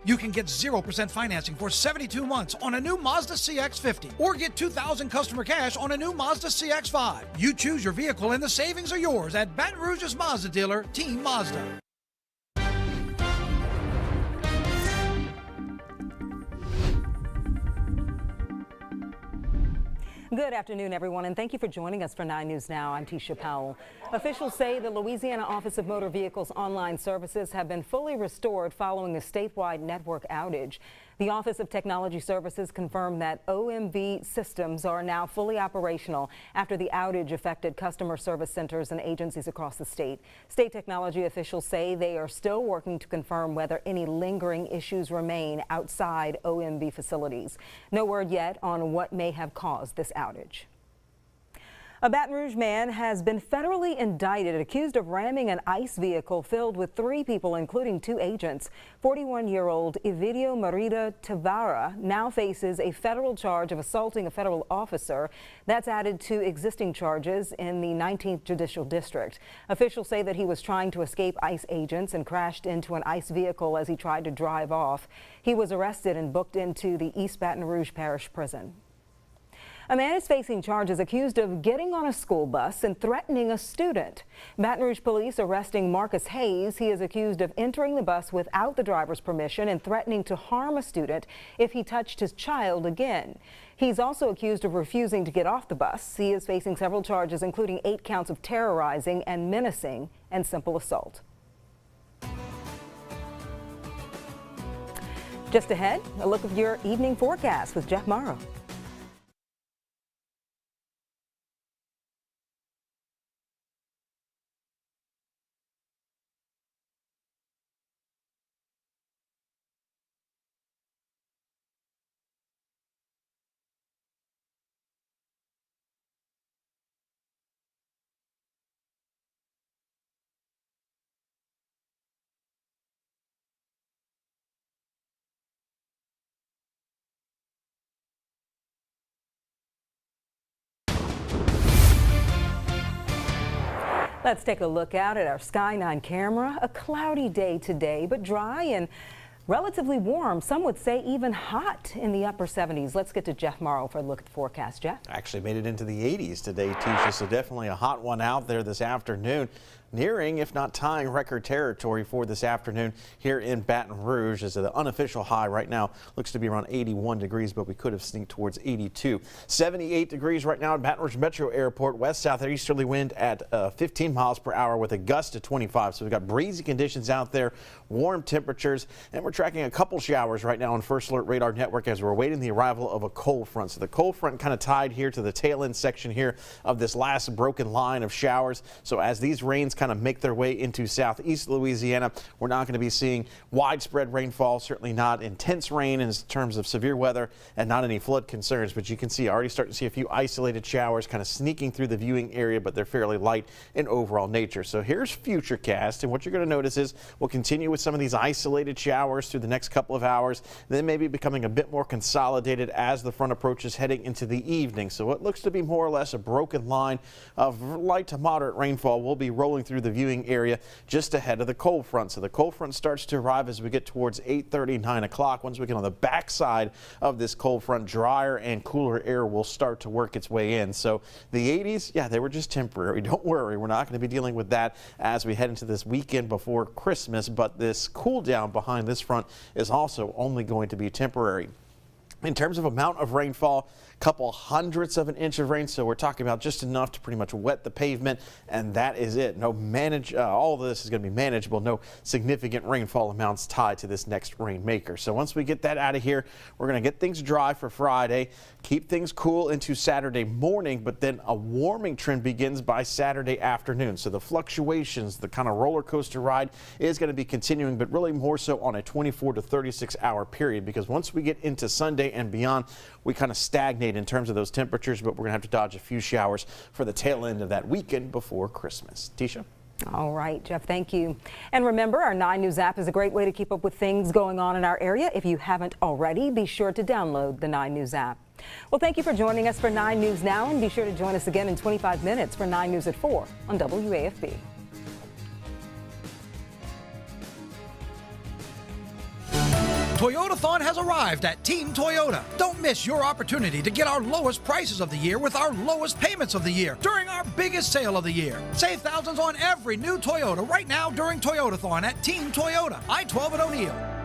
You can get 0% financing for 72 months on a new Mazda CX-50 or get $2,000 customer cash on a new Mazda CX-5. You choose your vehicle and the savings are yours at Baton Rouge's Mazda dealer, Team Mazda. Good afternoon, everyone, and thank you for joining us for 9 News Now. I'm Tisha Powell. Officials say the Louisiana Office of Motor Vehicles online services have been fully restored following a statewide network outage. The Office of Technology Services confirmed that OMV systems are now fully operational after the outage affected customer service centers and agencies across the state. State technology officials say they are still working to confirm whether any lingering issues remain outside OMV facilities. No word yet on what may have caused this outage. A Baton Rouge man has been federally indicted, accused of ramming an ICE vehicle filled with 3 people, including 2 agents. 41-year-old Evidio Merida Tavara now faces a federal charge of assaulting a federal officer. That's added to existing charges in the 19th Judicial District. Officials say that he was trying to escape ICE agents and crashed into an ICE vehicle as he tried to drive off. He was arrested and booked into the East Baton Rouge Parish Prison. A man is facing charges accused of getting on a school bus and threatening a student. Baton Rouge police arresting Marcus Hayes. He is accused of entering the bus without the driver's permission and threatening to harm a student if he touched his child again. He's also accused of refusing to get off the bus. He is facing several charges, including 8 counts of terrorizing and menacing and simple assault. Just ahead, a look at your evening forecast with Jeff Morrow. Let's take a look out at our Sky 9 camera. A cloudy day today, but dry and relatively warm. Some would say even hot in the upper 70s. Let's get to Jeff Morrow for a look at the forecast. Jeff? Actually made it into the 80s today, Tisha, so definitely a hot one out there this afternoon. Nearing, if not tying, record territory for this afternoon here in Baton Rouge, as the unofficial high right now looks to be around 81 degrees, but we could have sneaked towards 82. 78 degrees right now at Baton Rouge Metro Airport. West-south easterly wind at 15 miles per hour with a gust to 25. So we've got breezy conditions out there, warm temperatures, and we're tracking a couple showers right now on First Alert Radar Network as we're awaiting the arrival of a cold front. So the cold front kind of tied here to the tail end section here of this last broken line of showers. So as these rains kind of make their way into southeast Louisiana, we're not going to be seeing widespread rainfall, certainly not intense rain in terms of severe weather, and not any flood concerns. But you can see already starting to see a few isolated showers kind of sneaking through the viewing area, but they're fairly light in overall nature. So here's Futurecast, and what you're going to notice is we'll continue with some of these isolated showers through the next couple of hours, then maybe becoming a bit more consolidated as the front approaches heading into the evening. So what looks to be more or less a broken line of light to moderate rainfall will be rolling through the viewing area just ahead of the cold front. So the cold front starts to arrive as we get towards 8:30, 9 o'clock. Once we get on the backside of this cold front, drier and cooler air will start to work its way in. So the 80s, yeah, they were just temporary. Don't worry, we're not going to be dealing with that as we head into this weekend before Christmas, but this cool down behind this front is also only going to be temporary. In terms of amount of rainfall, couple hundredths of an inch of rain, so we're talking about just enough to pretty much wet the pavement, and that is it. No all of this is going to be manageable. No significant rainfall amounts tied to this next rainmaker. So once we get that out of here, we're going to get things dry for Friday, keep things cool into Saturday morning, but then a warming trend begins by Saturday afternoon. So the fluctuations, the kind of roller coaster ride is going to be continuing, but really more so on a 24 to 36 hour period, because once we get into Sunday and beyond, we kind of stagnate in terms of those temperatures, but we're going to have to dodge a few showers for the tail end of that weekend before Christmas. Tisha? All right, Jeff, thank you. And remember, our 9 News app is a great way to keep up with things going on in our area. If you haven't already, be sure to download the 9 News app. Well, thank you for joining us for 9 News Now, and be sure to join us again in 25 minutes for 9 News at 4 on WAFB. Toyotathon has arrived at Team Toyota. Don't miss your opportunity to get our lowest prices of the year with our lowest payments of the year during our biggest sale of the year. Save thousands on every new Toyota right now during Toyotathon at Team Toyota, I-12 at O'Neill.